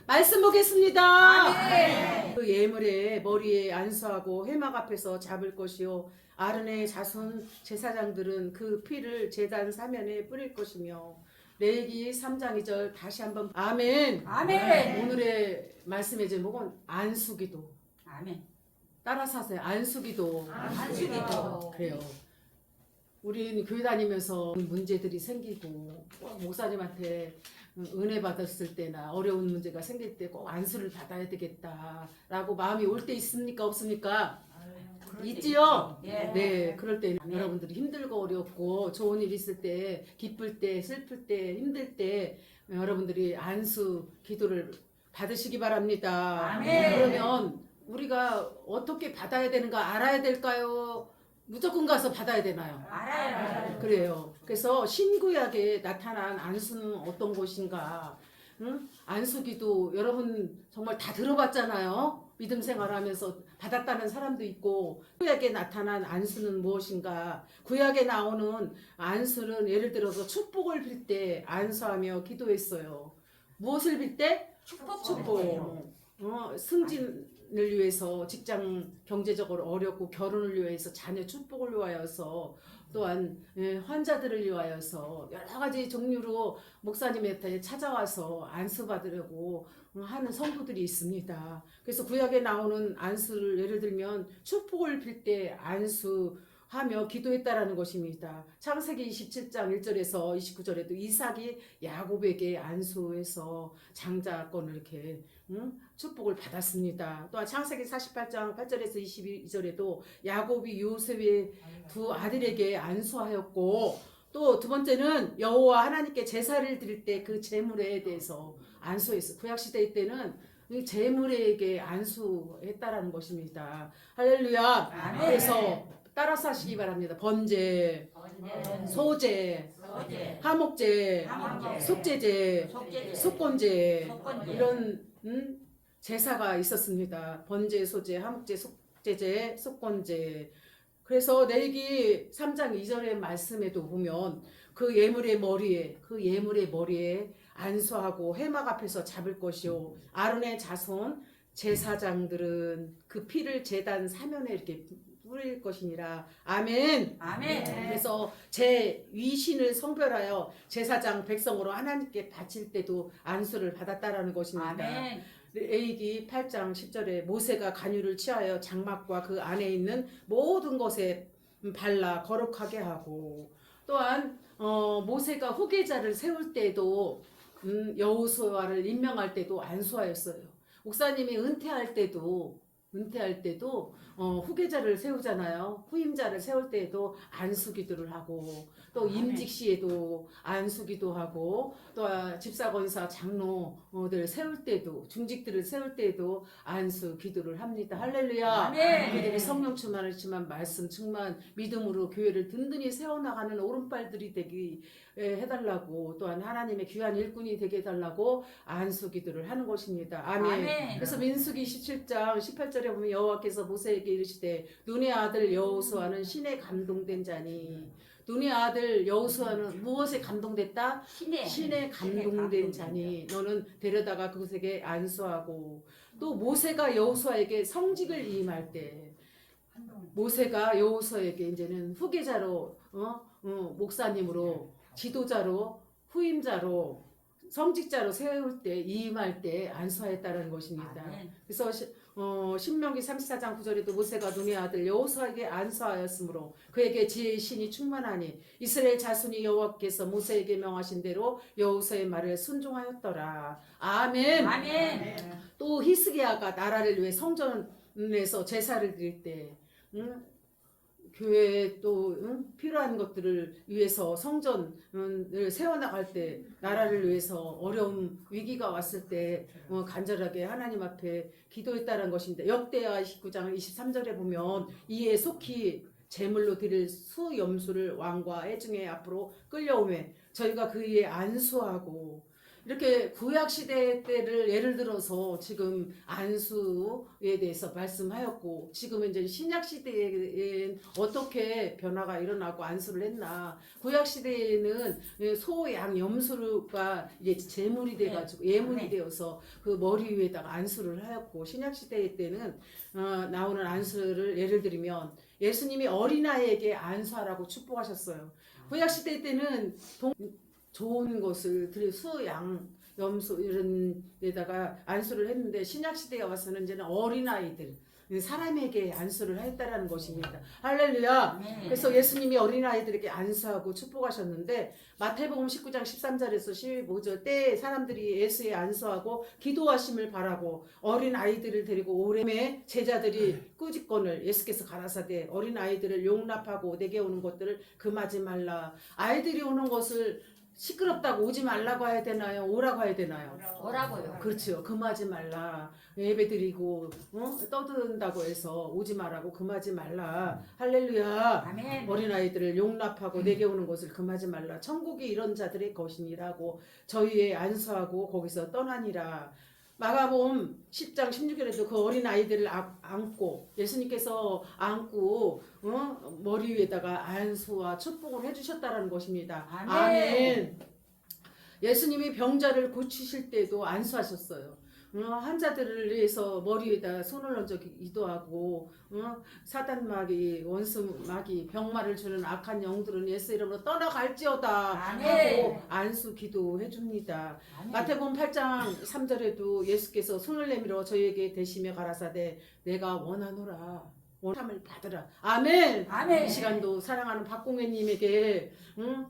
말씀 보겠습니다. 아멘. 그 예물에 머리에 안수하고 회막 앞에서 잡을 것이요 아론의 자손 제사장들은 그 피를 제단 사면에 뿌릴 것이며. 레위기 3장 2절 다시 한번 아멘. 아멘. 오늘의 말씀의 제목은 안수기도. 아멘. 따라서 하세요. 안수기도. 안수기도. 그래요. 우리는 교회 다니면서 문제들이 생기고 꼭 목사님한테 은혜 받았을 때나 어려운 문제가 생길 때 꼭 안수를 받아야 되겠다라고 마음이 올 때 있습니까? 없습니까? 있지요? 예. 네, 그럴 때 여러분들이 힘들고 어렵고 좋은 일 있을 때, 기쁠 때, 슬플 때, 힘들 때 여러분들이 안수 기도를 받으시기 바랍니다. 아멘. 그러면 우리가 어떻게 받아야 되는가 알아야 될까요? 무조건 가서 받아야 되나요? 알아요. 그래요. 그래서 신구약에 나타난 안수는 어떤 것인가? 응? 안수기도 여러분 정말 다 들어봤잖아요. 믿음 생활하면서 받았다는 사람도 있고. 구약에 나타난 안수는 무엇인가? 구약에 나오는 안수는 예를 들어서 축복을 빌 때 안수하며 기도했어요. 무엇을 빌 때? 축복. 승진을 위해서 직장 경제적으로 어렵고 결혼을 위해서 자녀 축복을 위하여서 또한 환자들을 위하여서 여러 가지 종류로 목사님한테 찾아와서 안수 받으려고 하는 성도들이 있습니다. 그래서 구약에 나오는 안수를 예를 들면 축복을 빌 때 안수하며 기도했다라는 것입니다. 창세기 27장 1절에서 29절에도 이삭이 야곱에게 안수해서 장자권을 이렇게 축복을 받았습니다. 또한 창세기 48장 8절에서 22절에도 야곱이 요셉의 두 아들에게 안수하였고, 또 두 번째는 여호와 하나님께 제사를 드릴 때 그 제물에 대해서 안수했어. 구약 시대 때는 제물에게 안수했다라는 것입니다. 할렐루야. 아멘. 그래서 따라서 하시기 바랍니다. 번제, 소제, 하목제, 속제제, 속건제 이런 제사가 있었습니다. 번제, 소제, 하목제, 속제제, 속건제. 그래서 레위기 3장 2절의 말씀에도 보면 그 예물의 머리에 안수하고 회막 앞에서 잡을 것이요 아론의 자손 제사장들은 그 피를 제단 사면에 이렇게 뿌릴 것이니라. 아멘. 아멘. 그래서 제 위신을 성별하여 제사장 백성으로 하나님께 바칠 때도 안수를 받았다라는 것입니다. 아멘. 레위기 8장 10절에 모세가 간유를 취하여 장막과 그 안에 있는 모든 것에 발라 거룩하게 하고, 또한 모세가 후계자를 세울 때도 여호수아를 임명할 때도 안수하였어요. 목사님이 은퇴할 때도 후계자를 세우잖아요. 후임자를 세울 때에도 안수기도를 하고, 또 임직 시에도 안수기도 하고, 또 집사건사 장로들 세울 때도, 중직들을 세울 때에도 안수기도를 합니다. 할렐루야. 아멘. 그들이 성령 충만을 지만 말씀 충만 믿음으로 교회를 든든히 세워나가는 오른발들이 되기 해달라고, 또한 하나님의 귀한 일꾼이 되게 해달라고 안수기도를 하는 것입니다. 아멘. 아멘. 그래서 민수기 17장 18절에 보면 여호와께서 모세에게 이르시되 눈의 아들 여호수아는 신에 감동된 자니. 눈의 아들 여호수아는 무엇에 감동됐다? 신에 감동된 자니 너는 데려다가 그곳에게 안수하고. 또 모세가 여호수아에게 성직을 임할 때 모세가 여호수아에게 이제는 후계자로 목사님으로 지도자로 후임자로 성직자로 세울 때 임할 때 안수하였다는 것입니다. 아멘. 그래서 신명기 34장 9절에도 모세가 눈의 아들 여호수아에게 안수하였으므로 그에게 지혜의 신이 충만하니 이스라엘 자손이 여호와께서 모세에게 명하신 대로 여호수아의 말을 순종하였더라. 아멘. 아멘. 또 히스기야가 나라를 위해 성전에서 제사를 드릴 때 교회에 또 필요한 것들을 위해서 성전을 세워나갈 때 나라를 위해서 어려운 위기가 왔을 때 간절하게 하나님 앞에 기도했다는 것입니다. 역대하 29장 23절에 보면 이에 속히 제물로 드릴 수염소를 왕과 회중의 앞으로 끌려오매 저희가 그 위에 안수하고 이렇게 구약 시대 때를 예를 들어서 지금 안수에 대해서 말씀하였고 지금은 이제 신약 시대엔 어떻게 변화가 일어나고 안수를 했나. 구약 시대에는 소, 양, 염소가 이게 제물이 돼가지고 예물이 네. 되어서 그 머리 위에다가 안수를 하였고 신약 시대 때는 나오는 안수를 예를 들면 예수님이 어린아이에게 안수하라고 축복하셨어요. 구약 시대 때는 좋은 것을 수, 양, 염소 이런 데다가 안수를 했는데 신약 시대에 와서는 이제는 어린아이들 사람에게 안수를 했다라는 것입니다. 할렐루야. 네. 그래서 예수님이 어린아이들에게 안수하고 축복하셨는데 마태복음 19장 13절에서 15절 때 사람들이 예수의 안수하고 기도하심을 바라고 어린아이들을 데리고 오래매 제자들이 꾸짖건을 예수께서 가라사대 어린아이들을 용납하고 내게 오는 것들을 금하지 말라. 아이들이 오는 것을 시끄럽다고 오지 말라고 해야 되나요? 오라고 해야 되나요? 오라고요. 그렇죠. 금하지 말라. 예배 드리고 떠든다고 해서 오지 말라고 금하지 말라. 할렐루야. 아멘. 어린아이들을 용납하고 내게 오는 것을 금하지 말라. 천국이 이런 자들의 것이니라고 저희의 안수하고 거기서 떠나니라. 마가복음 10장 16절에도 그 어린아이들을 안고 예수님께서 안고 머리 위에다가 안수와 축복을 해주셨다라는 것입니다. 아멘. 아멘. 예수님이 병자를 고치실 때도 안수하셨어요. 환자들을 위해서 머리 위에다 손을 얹어 기도하고 사단마귀 원수마귀 병마를 주는 악한 영들은 예수 이름으로 떠나갈지어다 아멘. 하고 안수 기도해 줍니다. 아멘. 마태복음 8장 3절에도 예수께서 손을 내밀어 저희에게 대시며 가라사대 내가 원하노라 원함을 받으라. 아멘. 아멘. 이 시간도 사랑하는 박공혜님에게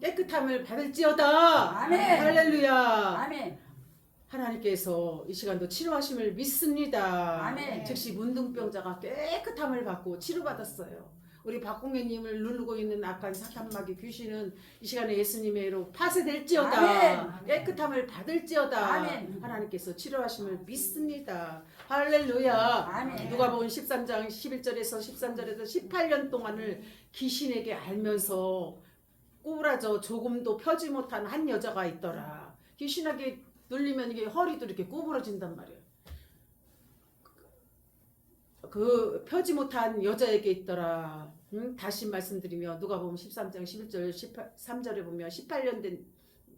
깨끗함을 받을지어다. 아멘. 할렐루야. 아멘. 하나님께서 이 시간도 치료하심을 믿습니다. 아멘. 즉시 문둥병자가 깨끗함을 받고 치료받았어요. 우리 박공혜님을 누르고 있는 악한 사탄마귀 귀신은 이 시간에 예수님의 이로 파쇄될지어다. 아멘. 깨끗함을 받을지어다. 아멘. 하나님께서 치료하심을 믿습니다. 할렐루야. 아멘. 누가복음 13장 11절에서 13절에서 18년 동안을 귀신에게 알면서 꼬부라져 조금도 펴지 못한 한 여자가 있더라. 귀신에게 눌리면 이게 허리도 이렇게 구부러진단 말이에요. 그 펴지 못한 여자에게 있더라. 다시 말씀드리며 누가복음 13장 11절 13절에 보면 18년 된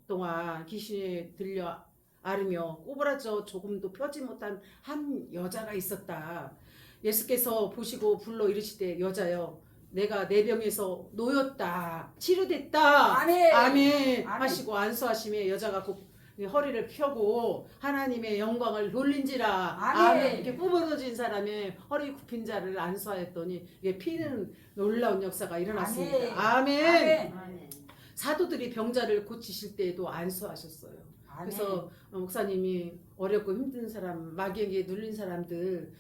동안 귀신에 들려 앓으며 꼬부라져 조금도 펴지 못한 한 여자가 있었다. 예수께서 보시고 불러 이르시되 여자여 내가 내 병에서 놓였다. 치료됐다. 아멘. 아멘. 아멘. 하시고 안수하심에 여자가 곧 허리를 펴고 하나님의 영광을 돌린지라. 아멘. 이렇게 구부러진 사람의 허리 굽힌 자를 안수하였더니 이게 피는 놀라운 역사가 일어났습니다. 아멘. 아멘. 사도들이 병자를 고치실 때에도 안수하셨어요. 아멘. 그래서 목사님이 어렵고 힘든 사람, 마귀에게 눌린 사람들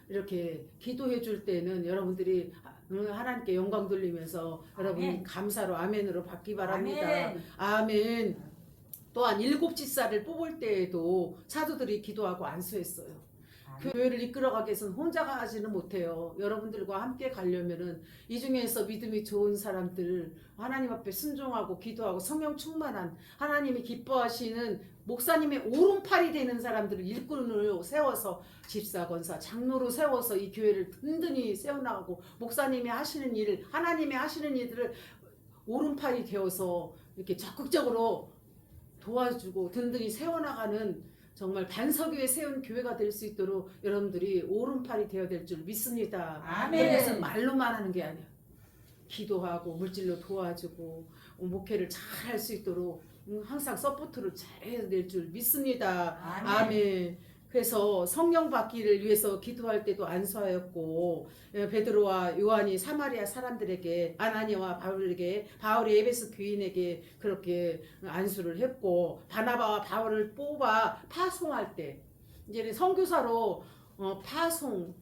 이렇게 기도해 줄 때는 여러분들이 하나님께 영광 돌리면서 여러분 아멘. 감사로 아멘으로 받기 바랍니다. 아멘. 아멘. 또한 7집사를 뽑을 때에도 사도들이 기도하고 안수했어요. 교회를 이끌어가기 위해서는 혼자 가지는 못해요. 여러분들과 함께 가려면은 이 중에서 믿음이 좋은 사람들, 하나님 앞에 순종하고 기도하고 성령 충만한 하나님이 기뻐하시는 목사님의 오른팔이 되는 사람들을 일꾼으로 세워서 집사, 권사, 장로로 세워서 이 교회를 든든히 세워나가고 목사님이 하시는 일을 하나님이 하시는 일들을 오른팔이 되어서 이렇게 적극적으로 도와주고 든든히 세워나가는 정말 반석 위에 세운 교회가 될 수 있도록 여러분들이 오른팔이 되어야 될 줄 믿습니다. 아멘. 그것은 말로만 하는 게 아니야. 기도하고 물질로 도와주고 목회를 잘 할 수 있도록 항상 서포트를 잘 해야 될 줄 믿습니다. 아멘. 아멘. 그래서 성령 받기를 위해서 기도할 때도 안수하였고 베드로와 요한이 사마리아 사람들에게 아나니아와 바울에게 바울이 에베소 교인에게 그렇게 안수를 했고 바나바와 바울을 뽑아 파송할 때 이제 선교사로 파송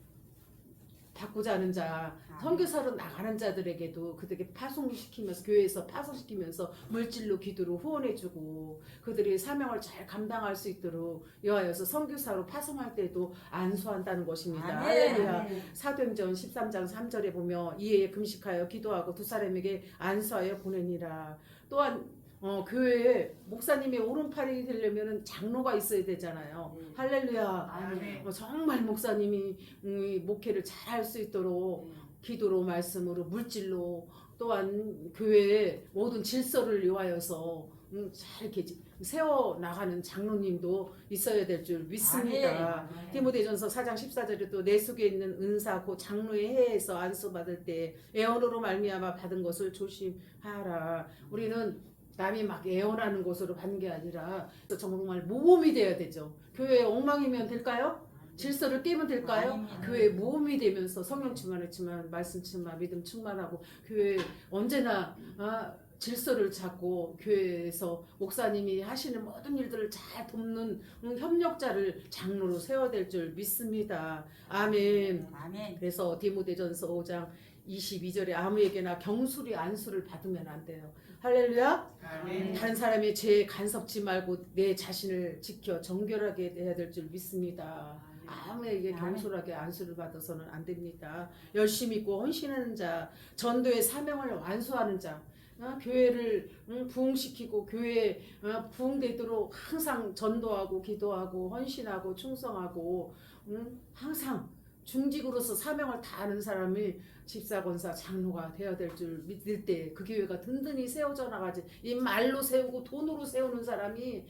받고자 하는 자 선교사로 나가는 자들에게도 그들에게 파송시키면서 교회에서 파송시키면서 물질로 기도로 후원해주고 그들이 사명을 잘 감당할 수 있도록 여하여서 선교사로 파송할 때도 안수한다는 것입니다. 할렐루야. 사도행전 13장 3절에 보면 이에 금식하여 기도하고 두 사람에게 안수하여 보내니라. 또한 교회에 목사님의 오른팔이 되려면은 장로가 있어야 되잖아요. 네. 할렐루야. 아멘. 정말 목사님이 목회를 잘 할 수 있도록 기도로 말씀으로 물질로 또한 교회의 모든 질서를 위하여서 잘 이렇게 세워 나가는 장로님도 있어야 될 줄 믿습니다. 아멘. 디모데전서 4장 14절에도 내 속에 있는 은사 곧 장로의 해에서 안수 받을 때 애언으로 말미암아 받은 것을 조심하라. 우리는 남이 막 애원하는 것으로 받는 게 아니라 정말 모범이 돼야 되죠. 교회 엉망이면 될까요? 질서를 깨면 될까요? 아닙니다. 교회 모범이 되면서 성령 충만했지만 말씀 충만, 믿음 충만하고 교회 언제나 질서를 찾고 교회에서 목사님이 하시는 모든 일들을 잘 돕는 협력자를 장로로 세워야 될 줄 믿습니다. 아멘. 아멘. 그래서 디모데전서 5장 22절에 아무에게나 경술이 안수를 받으면 안 돼요. 할렐루야. 아멘. 다른 사람의 죄에 간섭지 말고 내 자신을 지켜 정결하게 해야 될 줄 믿습니다. 아무에게 아멘. 경솔하게 안수를 받아서는 안 됩니다. 열심히 있고 헌신하는 자, 전도의 사명을 완수하는 자, 교회를 부흥시키고 교회에 부흥되도록 항상 전도하고 기도하고 헌신하고 충성하고 항상 중직으로서 사명을 다하는 사람이 집사, 권사, 장로가 되어야 될 줄 믿을 때 그 교회가 든든히 세워져 나가지. 이 말로 세우고 돈으로 세우는 사람이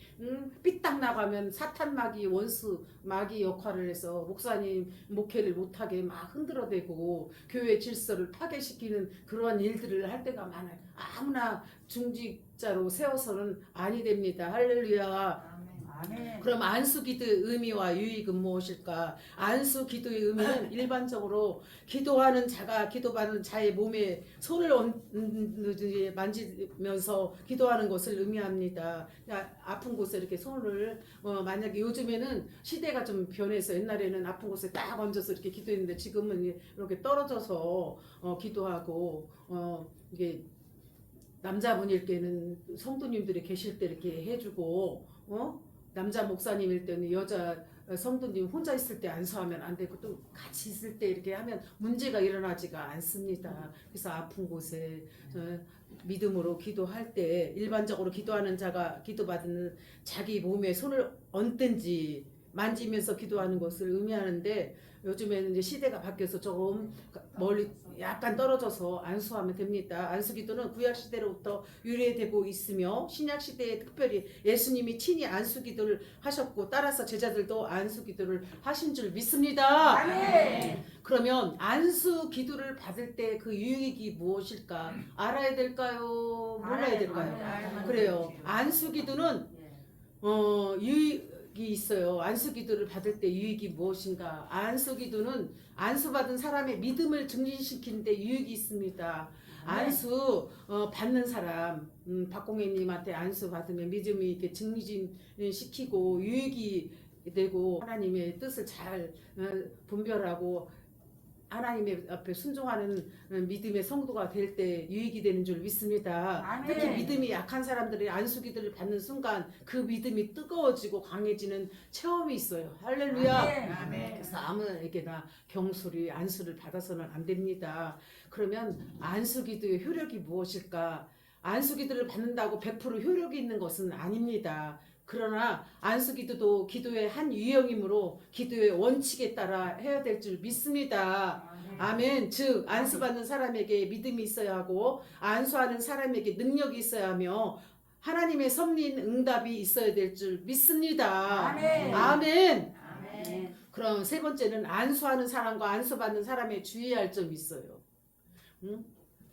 삐딱 나가면 사탄 마귀 원수 마귀 역할을 해서 목사님 목회를 못하게 막 흔들어대고 교회 질서를 파괴시키는 그러한 일들을 할 때가 많아요. 아무나 중직자로 세워서는 아니 됩니다. 할렐루야. 아멘. 그럼 안수기도의 의미와 유익은 무엇일까? 안수기도의 의미는 일반적으로 기도하는 자가 기도받는 자의 몸에 손을 만지면서 기도하는 것을 의미합니다. 아픈 곳에 이렇게 손을 만약에 요즘에는 시대가 좀 변해서 옛날에는 아픈 곳에 딱 얹어서 이렇게 기도했는데 지금은 이렇게 떨어져서 기도하고 이게 남자분일 때는 성도님들이 계실 때 이렇게 해주고 남자 목사님일 때는 여자 성도님 혼자 있을 때 안수하면 안 되고 또 같이 있을 때 이렇게 하면 문제가 일어나지가 않습니다. 그래서 아픈 곳에 믿음으로 기도할 때 일반적으로 기도하는 자가 기도받는 자기 몸에 손을 얹든지 만지면서 기도하는 것을 의미하는데 요즘에는 이제 시대가 바뀌어서 조금 멀리 약간 떨어져서 안수하면 됩니다. 안수기도는 구약시대로부터 유래되고 있으며 신약시대에 특별히 예수님이 친히 안수기도를 하셨고 따라서 제자들도 안수기도를 하신 줄 믿습니다. 아멘. 그러면 안수기도를 받을 때 그 유익이 무엇일까? 알아야 될까요? 몰라야 될까요? 그래요. 안수기도는 유익이 있어요. 안수기도를 받을 때 유익이 무엇인가? 안수기도는 안수받은 사람의 믿음을 증진시키는데 유익이 있습니다. 안수 받는 사람, 박공혜님한테 안수 받으면 믿음이 이렇게 증진시키고 유익이 되고 하나님의 뜻을 잘 분별하고 하나님의 앞에 순종하는 믿음의 성도가 될 때 유익이 되는 줄 믿습니다. 아멘. 특히 믿음이 약한 사람들이 안수기도를 받는 순간 그 믿음이 뜨거워지고 강해지는 체험이 있어요. 할렐루야. 아멘. 그래서 아무에게나 경솔히 안수를 받아서는 안 됩니다. 그러면 안수기도의 효력이 무엇일까? 안수기도를 받는다고 100% 효력이 있는 것은 아닙니다. 그러나 안수기도도 기도의 한 유형이므로 기도의 원칙에 따라 해야 될 줄 믿습니다. 아멘. 즉 안수받는 사람에게 믿음이 있어야 하고 안수하는 사람에게 능력이 있어야 하며 하나님의 섭리인 응답이 있어야 될 줄 믿습니다. 아멘. 아멘. 아멘. 그럼 세 번째는 안수하는 사람과 안수받는 사람에 주의할 점이 있어요.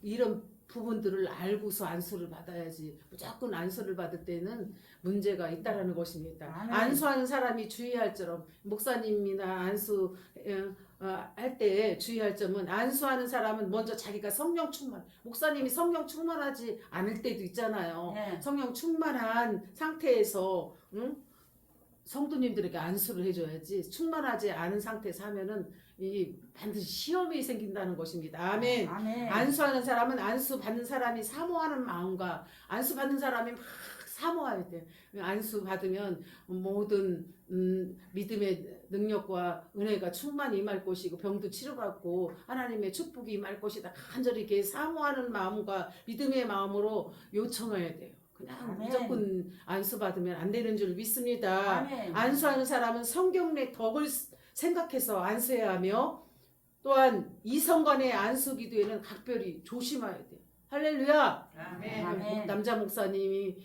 이런 부분들을 알고서 안수를 받아야지 무조건 안수를 받을 때는 문제가 있다라는 것입니다. 아멘. 안수하는 사람이 주의할 점, 목사님이나 안수 할 때 주의할 점은 안수하는 사람은 먼저 자기가 성령 충만, 목사님이 성령 충만하지 않을 때도 있잖아요. 네. 성령 충만한 상태에서 성도님들에게 안수를 해줘야지 충만하지 않은 상태에서 하면은 이 반드시 시험이 생긴다는 것입니다. 아멘. 아멘. 안수하는 사람은 안수 받는 사람이 사모하는 마음과 안수 받는 사람이 막 사모해야 돼. 안수 받으면 모든 믿음의 능력과 은혜가 충만히 임할 것이고 병도 치료받고 하나님의 축복이 임할 것이다. 간절히 이렇게 사모하는 마음과 믿음의 마음으로 요청해야 돼요. 그냥 아멘. 무조건 안수받으면 안 되는 줄 믿습니다. 아멘. 안수하는 사람은 성경 내 덕을 생각해서 안수해야 하며 또한 이성간의 안수 기도에는 각별히 조심해야 돼요. 할렐루야. 아멘. 남자 목사님이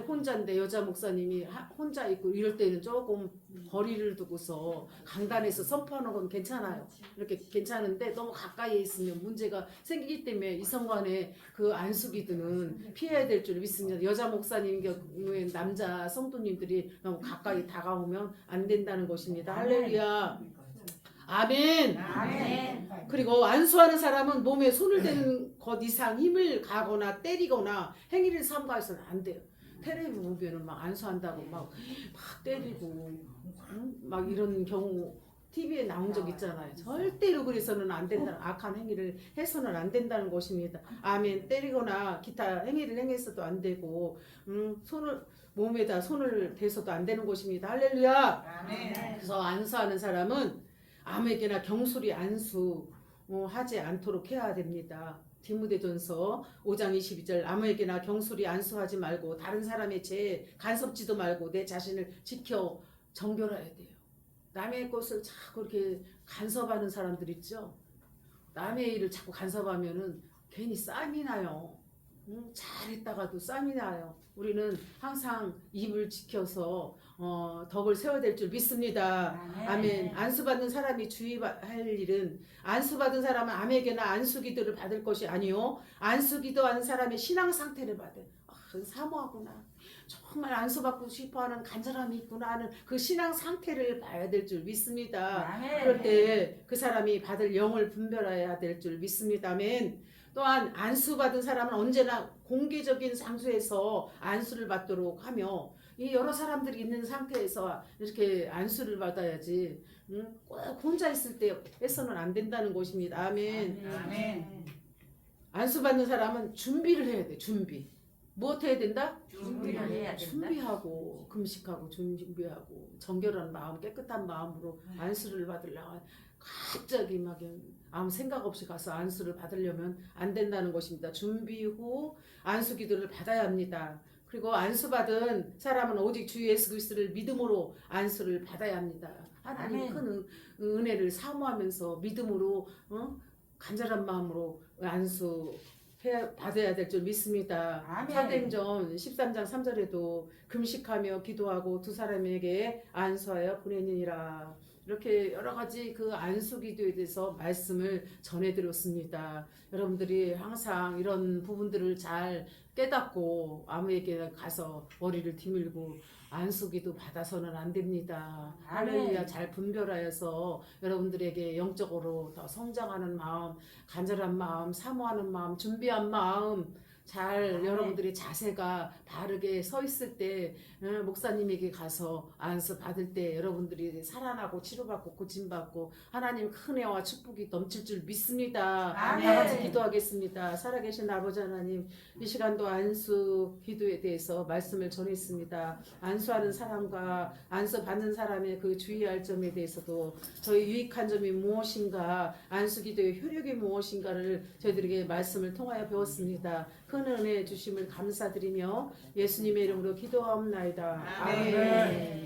혼자인데 여자 목사님이 혼자 있고 이럴 때는 조금 거리를 두고서 강단에서 선포하는 건 괜찮아요. 이렇게 괜찮은데 너무 가까이에 있으면 문제가 생기기 때문에 이성간의 그 안수기도는 피해야 될 줄 믿습니다. 여자 목사님 경우에 남자 성도님들이 너무 가까이 다가오면 안 된다는 것입니다. 할렐루야. 아멘. 아멘. 그리고 안수하는 사람은 몸에 손을 대는 것 이상 힘을 가거나 때리거나 행위를 삼가해서는 안 돼요. 텔레비 보면은 막 안수한다고 막 때리고 막 이런 경우 TV에 나온 적 있잖아요. 절대로 그래서는 안 된다는 악한 행위를 해서는 안 된다는 것입니다. 아멘. 때리거나 기타 행위를 행해서도 안 되고 손을 몸에다 손을 대서도 안 되는 것입니다. 할렐루야. 아멘. 그래서 안수하는 사람은 아무에게나 경솔히 안수하지 않도록 해야 됩니다. 디모데전서 5장 22절 아무에게나 경솔히 안수하지 말고 다른 사람의 죄에 간섭지도 말고 내 자신을 지켜 정결해야 돼요. 남의 것을 자꾸 이렇게 간섭하는 사람들 있죠. 남의 일을 자꾸 간섭하면은 괜히 쌈이 나요. 잘했다가도 쌈이 나요. 우리는 항상 입을 지켜서 덕을 세워야 될 줄 믿습니다. 아멘. 안수받는 사람이 주의할 일은 안수받은 사람은 아무에게나 안수기도를 받을 것이 아니요 안수기도하는 사람의 신앙 상태를 받아요. 사모하구나. 정말 안수받고 싶어하는 간절함이 있구나 하는 그 신앙 상태를 봐야 될 줄 믿습니다. 그럴 때 그 사람이 받을 영을 분별해야 될 줄 믿습니다. 아멘. 또한 안수받은 사람은 언제나 공개적인 장소에서 안수를 받도록 하며 이 여러 사람들이 있는 상태에서 이렇게 안수를 받아야지 꼭 혼자 있을 때 해서는 안 된다는 것입니다. 아멘. 아멘. 안수받는 사람은 준비를 해야 돼. 준비. 무엇 해야 된다? 준비를 해야 된다. 준비하고 금식하고 준비하고 정결한 마음 깨끗한 마음으로 안수를 받으려고 갑자기 막 아무 생각 없이 가서 안수를 받으려면 안 된다는 것입니다. 준비 후 안수 기도를 받아야 합니다. 그리고 안수받은 사람은 오직 주 예수 그리스도를 믿음으로 안수를 받아야 합니다. 하나님의 큰 은혜를 사모하면서 믿음으로 간절한 마음으로 안수 받아야 될 줄 믿습니다. 아멘. 사도행전 13장 3절에도 금식하며 기도하고 두 사람에게 안수하여 보내니라. 이렇게 여러 가지 그 안수 기도에 대해서 말씀을 전해드렸습니다. 여러분들이 항상 이런 부분들을 잘 깨닫고 아무에게 가서 머리를 디밀고 안수 기도 받아서는 안 됩니다. 할렐루야. 잘 분별하여서 여러분들에게 영적으로 더 성장하는 마음, 간절한 마음, 사모하는 마음, 준비한 마음 잘 여러분들이 자세가 바르게 서 있을 때 목사님에게 가서 안수 받을 때 여러분들이 살아나고 치료받고 고침받고 하나님 큰 애와 축복이 넘칠 줄 믿습니다. 아멘. 다 같이 기도하겠습니다. 살아계신 아버지 하나님 이 시간도 안수 기도에 대해서 말씀을 전했습니다. 안수하는 사람과 안수 받는 사람의 그 주의할 점에 대해서도 저희 유익한 점이 무엇인가 안수 기도의 효력이 무엇인가를 저희들에게 말씀을 통하여 배웠습니다. 큰 은혜 주심을 감사드리며 예수님의 이름으로 기도하옵나이다. 아멘.